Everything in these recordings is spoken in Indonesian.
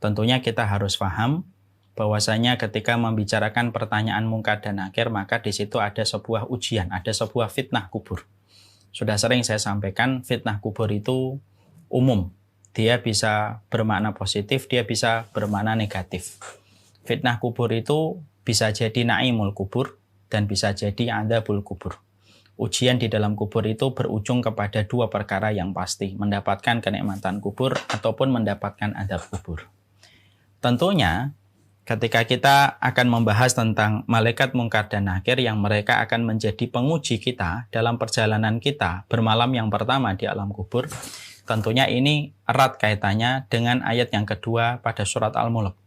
Tentunya kita harus paham bahwasanya ketika membicarakan pertanyaan mungkar dan nakir, maka di situ ada sebuah ujian, ada sebuah fitnah kubur. Sudah sering saya sampaikan, fitnah kubur itu umum. Dia bisa bermakna positif, dia bisa bermakna negatif. Fitnah kubur itu bisa jadi naimul kubur dan bisa jadi adzabul kubur. Ujian di dalam kubur itu berujung kepada dua perkara yang pasti, mendapatkan kenikmatan kubur ataupun mendapatkan adzab kubur. Tentunya ketika kita akan membahas tentang malaikat mungkar dan nakir yang mereka akan menjadi penguji kita dalam perjalanan kita bermalam yang pertama di alam kubur, tentunya ini erat kaitannya dengan ayat yang kedua pada surat Al-Mulk.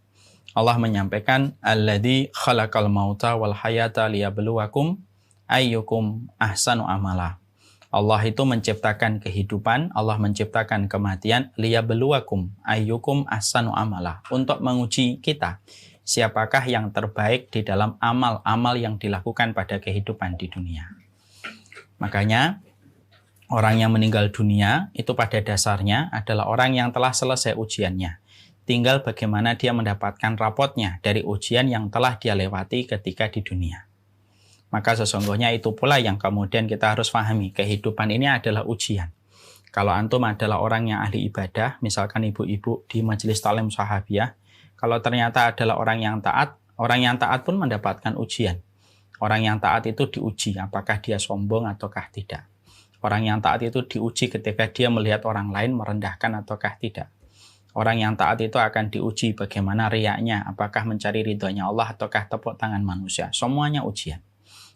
Allah menyampaikan, alladzi khalaqal mauta wal hayata liyabluwakum ayyukum ahsanu amala. Allah itu menciptakan kehidupan, Allah menciptakan kematian, liyabluwakum ayyukum ahsanu amala, untuk menguji kita siapakah yang terbaik di dalam amal-amal yang dilakukan pada kehidupan di dunia. Makanya orang yang meninggal dunia itu pada dasarnya adalah orang yang telah selesai ujiannya. Tinggal bagaimana dia mendapatkan rapotnya dari ujian yang telah dia lewati ketika di dunia. Maka sesungguhnya itu pula yang kemudian kita harus pahami. Kehidupan ini adalah ujian. Kalau antum adalah orang yang ahli ibadah, misalkan ibu-ibu di majelis talim sahabiah, kalau ternyata adalah orang yang taat pun mendapatkan ujian. Orang yang taat itu diuji, apakah dia sombong ataukah tidak. Orang yang taat itu diuji ketika dia melihat orang lain merendahkan ataukah tidak. Orang yang taat itu akan diuji bagaimana riyanya, apakah mencari ridhonya Allah ataukah tepuk tangan manusia. Semuanya ujian.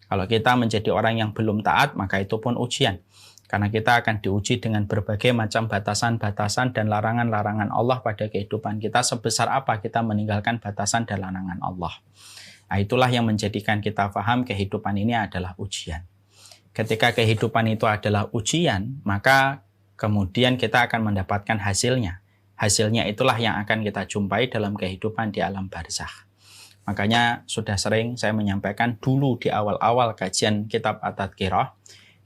Kalau kita menjadi orang yang belum taat, maka itu pun ujian. Karena kita akan diuji dengan berbagai macam batasan-batasan dan larangan-larangan Allah pada kehidupan kita, sebesar apa kita meninggalkan batasan dan larangan Allah. Nah, itulah yang menjadikan kita paham kehidupan ini adalah ujian. Ketika kehidupan itu adalah ujian, maka kemudian kita akan mendapatkan hasilnya. Hasilnya itulah yang akan kita jumpai dalam kehidupan di alam barzakh. Makanya sudah sering saya menyampaikan dulu di awal-awal kajian kitab At-Tadhkirah,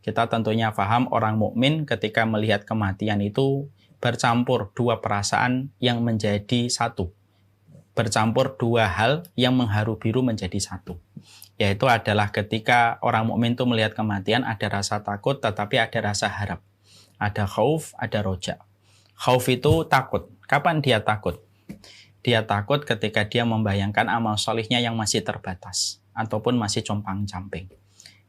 kita tentunya paham orang mukmin ketika melihat kematian itu bercampur dua perasaan yang menjadi satu. Bercampur dua hal yang mengharu biru menjadi satu. Yaitu adalah ketika orang mukmin itu melihat kematian ada rasa takut tetapi ada rasa harap. Ada khauf, ada roja. Khauf itu takut. Kapan dia takut? Dia takut ketika dia membayangkan amal solihnya yang masih terbatas ataupun masih compang-camping.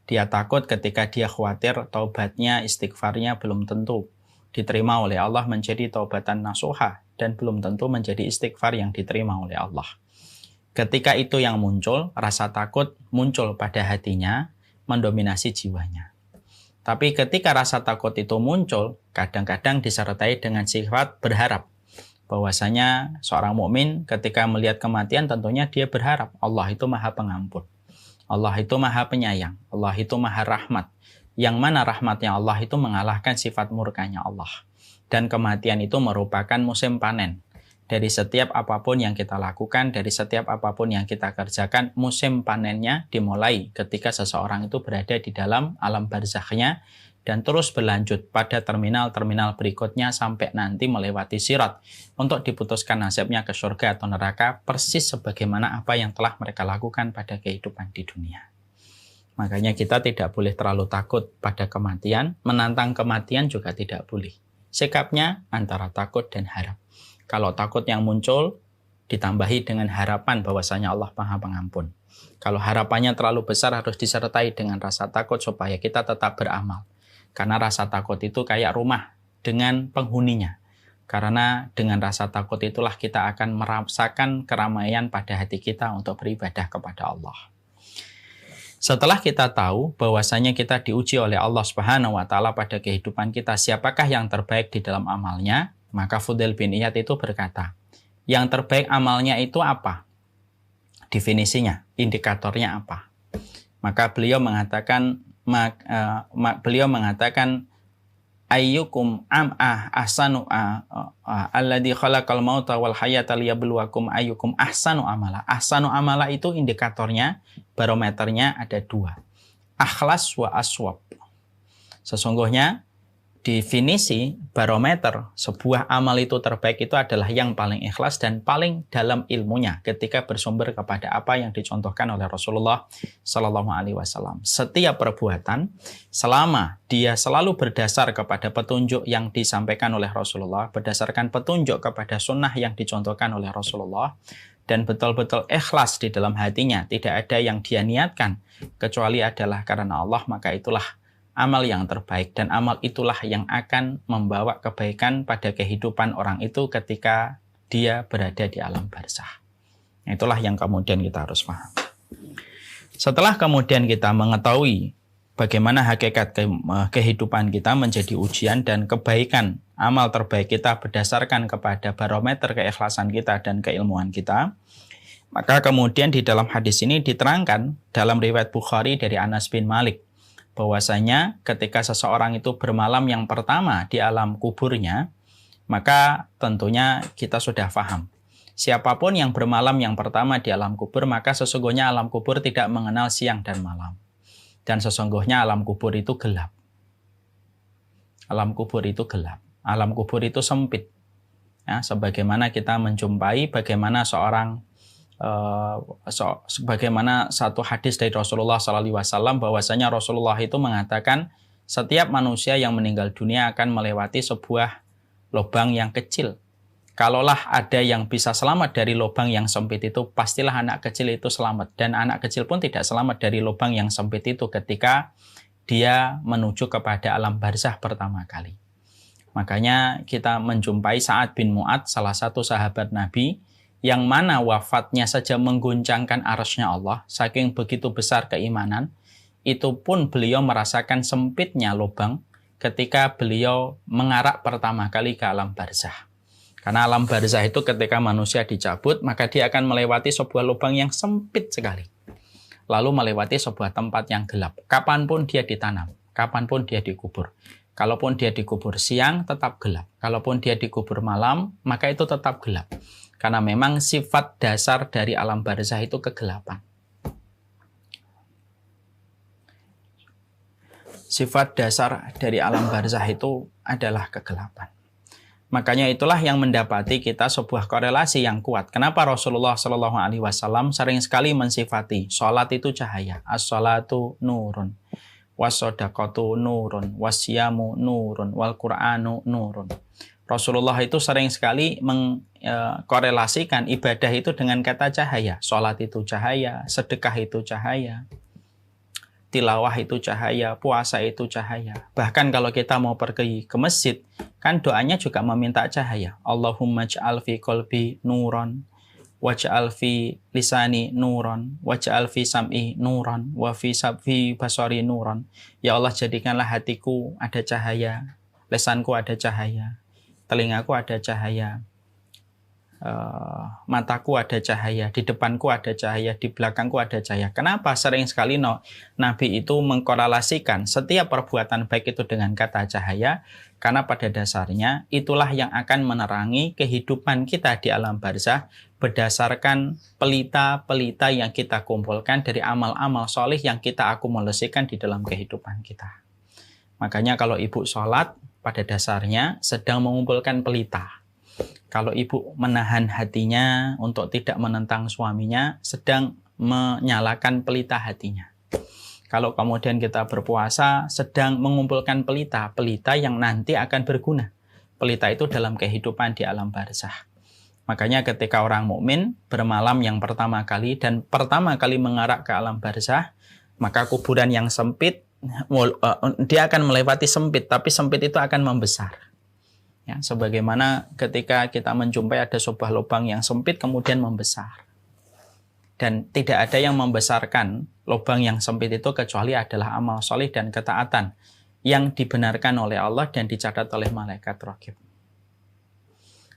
Dia takut ketika dia khawatir taubatnya, istighfarnya belum tentu diterima oleh Allah menjadi taubatan nasuha dan belum tentu menjadi istighfar yang diterima oleh Allah. Ketika itu yang muncul, rasa takut muncul pada hatinya, mendominasi jiwanya. Tapi ketika rasa takut itu muncul, kadang-kadang disertai dengan sifat berharap. Bahwasanya seorang mukmin ketika melihat kematian tentunya dia berharap Allah itu Maha Pengampun. Allah itu Maha Penyayang. Allah itu Maha Rahmat. Yang mana rahmatnya Allah itu mengalahkan sifat murkanya Allah. Dan kematian itu merupakan musim panen. Dari setiap apapun yang kita lakukan, dari setiap apapun yang kita kerjakan, musim panennya dimulai ketika seseorang itu berada di dalam alam barzakhnya dan terus berlanjut pada terminal-terminal berikutnya sampai nanti melewati sirat untuk diputuskan nasibnya ke surga atau neraka persis sebagaimana apa yang telah mereka lakukan pada kehidupan di dunia. Makanya kita tidak boleh terlalu takut pada kematian, menantang kematian juga tidak boleh. Sikapnya antara takut dan harap. Kalau takut yang muncul ditambahi dengan harapan bahwasanya Allah Maha Pengampun. Kalau harapannya terlalu besar harus disertai dengan rasa takut supaya kita tetap beramal. Karena rasa takut itu kayak rumah dengan penghuninya. Karena dengan rasa takut itulah kita akan merasakan keramaian pada hati kita untuk beribadah kepada Allah. Setelah kita tahu bahwasanya kita diuji oleh Allah Subhanahu wa taala pada kehidupan kita, siapakah yang terbaik di dalam amalnya? Maka Fudail bin Iyad itu berkata, yang terbaik amalnya itu apa? Definisinya, indikatornya apa? Maka beliau mengatakan ayyukum ahsanu alladzi khalaqal mauta wal hayata liyabluwakum ayyukum ahsanu amala. Ahsanu amala itu indikatornya, barometernya ada dua. Akhlas wa aswab. Sesungguhnya definisi barometer sebuah amal itu terbaik itu adalah yang paling ikhlas dan paling dalam ilmunya ketika bersumber kepada apa yang dicontohkan oleh Rasulullah Sallallahu Alaihi Wasallam. Setiap perbuatan selama dia selalu berdasar kepada petunjuk yang disampaikan oleh Rasulullah, berdasarkan petunjuk kepada sunnah yang dicontohkan oleh Rasulullah, dan betul-betul ikhlas di dalam hatinya, tidak ada yang dia niatkan kecuali adalah karena Allah, maka itulah amal yang terbaik, dan amal itulah yang akan membawa kebaikan pada kehidupan orang itu ketika dia berada di alam barzakh. Itulah yang kemudian kita harus paham. Setelah kemudian kita mengetahui bagaimana hakikat kehidupan kita menjadi ujian dan kebaikan amal terbaik kita berdasarkan kepada barometer keikhlasan kita dan keilmuan kita, maka kemudian di dalam hadis ini diterangkan dalam riwayat Bukhari dari Anas bin Malik bahwasanya ketika seseorang itu bermalam yang pertama di alam kuburnya, maka tentunya kita sudah paham. Siapapun yang bermalam yang pertama di alam kubur, maka sesungguhnya alam kubur tidak mengenal siang dan malam. Dan sesungguhnya alam kubur itu gelap. Alam kubur itu gelap. Alam kubur itu sempit. Ya, sebagaimana kita menjumpai bagaimana sebagaimana satu hadis dari Rasulullah SAW bahwasanya Rasulullah itu mengatakan setiap manusia yang meninggal dunia akan melewati sebuah lubang yang kecil. Kalaulah ada yang bisa selamat dari lubang yang sempit itu, pastilah anak kecil itu selamat. Dan anak kecil pun tidak selamat dari lubang yang sempit itu ketika dia menuju kepada alam barzakh pertama kali. Makanya kita menjumpai Sa'ad bin Mu'adz, salah satu sahabat Nabi, yang mana wafatnya saja mengguncangkan arasy-Nya Allah, saking begitu besar keimanan, itu pun beliau merasakan sempitnya lubang ketika beliau mengarak pertama kali ke alam barzakh. Karena alam barzakh itu ketika manusia dicabut, maka dia akan melewati sebuah lubang yang sempit sekali. Lalu melewati sebuah tempat yang gelap. Kapanpun dia ditanam, kapanpun dia dikubur. Kalaupun dia dikubur siang, tetap gelap. Kalaupun dia dikubur malam, maka itu tetap gelap. Karena memang sifat dasar dari alam barzakh itu kegelapan. Sifat dasar dari alam barzakh itu adalah kegelapan. Makanya itulah yang mendapati kita sebuah korelasi yang kuat. Kenapa Rasulullah Shallallahu Alaihi Wasallam sering sekali mensifati sholat itu cahaya, as-sholatu nurun, was-sodaqatu nurun, was-siyamu nurun, wal-Qur'anu nurun. Rasulullah itu sering sekali mengkorelasikan ibadah itu dengan kata cahaya. Sholat itu cahaya, sedekah itu cahaya, tilawah itu cahaya, puasa itu cahaya. Bahkan kalau kita mau pergi ke masjid, kan doanya juga meminta cahaya. Allahumma ja'al fi qalbi nuran, waj'al fi lisani nuran, waj'al fi sam'i nuran, wa fi basari nuran. Ya Allah, jadikanlah hatiku ada cahaya, lisanku ada cahaya, telingaku ada cahaya, mataku ada cahaya, di depanku ada cahaya, di belakangku ada cahaya. Kenapa sering sekali Nabi itu mengkorelasikan setiap perbuatan baik itu dengan kata cahaya? Karena pada dasarnya itulah yang akan menerangi kehidupan kita di alam barzakh berdasarkan pelita-pelita yang kita kumpulkan dari amal-amal solih yang kita akumulasikan di dalam kehidupan kita. Makanya kalau ibu sholat, pada dasarnya sedang mengumpulkan pelita. Kalau ibu menahan hatinya untuk tidak menentang suaminya, sedang menyalakan pelita hatinya. Kalau kemudian kita berpuasa, sedang mengumpulkan pelita yang nanti akan berguna. Pelita itu dalam kehidupan di alam barzakh. Makanya ketika orang mukmin bermalam yang pertama kali dan pertama kali mengarak ke alam barzakh, maka kuburan yang sempit, dia akan melewati sempit, tapi sempit itu akan membesar. Ya, sebagaimana ketika kita menjumpai ada sebuah lubang yang sempit kemudian membesar. Dan tidak ada yang membesarkan lubang yang sempit itu kecuali adalah amal solih dan ketaatan yang dibenarkan oleh Allah dan dicatat oleh malaikat raqib.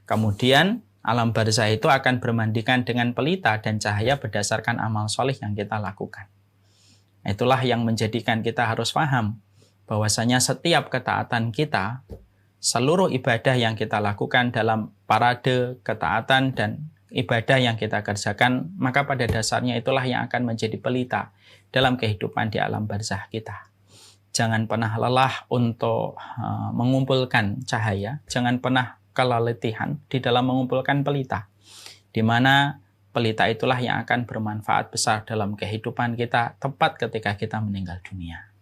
Kemudian alam barzakh itu akan bermandikan dengan pelita dan cahaya berdasarkan amal solih yang kita lakukan. Itulah yang menjadikan kita harus paham bahwasanya setiap ketaatan kita, seluruh ibadah yang kita lakukan dalam parade ketaatan dan ibadah yang kita kerjakan, maka pada dasarnya itulah yang akan menjadi pelita dalam kehidupan di alam barzakh kita. Jangan pernah lelah untuk mengumpulkan cahaya. Jangan pernah keletihan di dalam mengumpulkan pelita. Di mana pelita itulah yang akan bermanfaat besar dalam kehidupan kita tepat ketika kita meninggal dunia.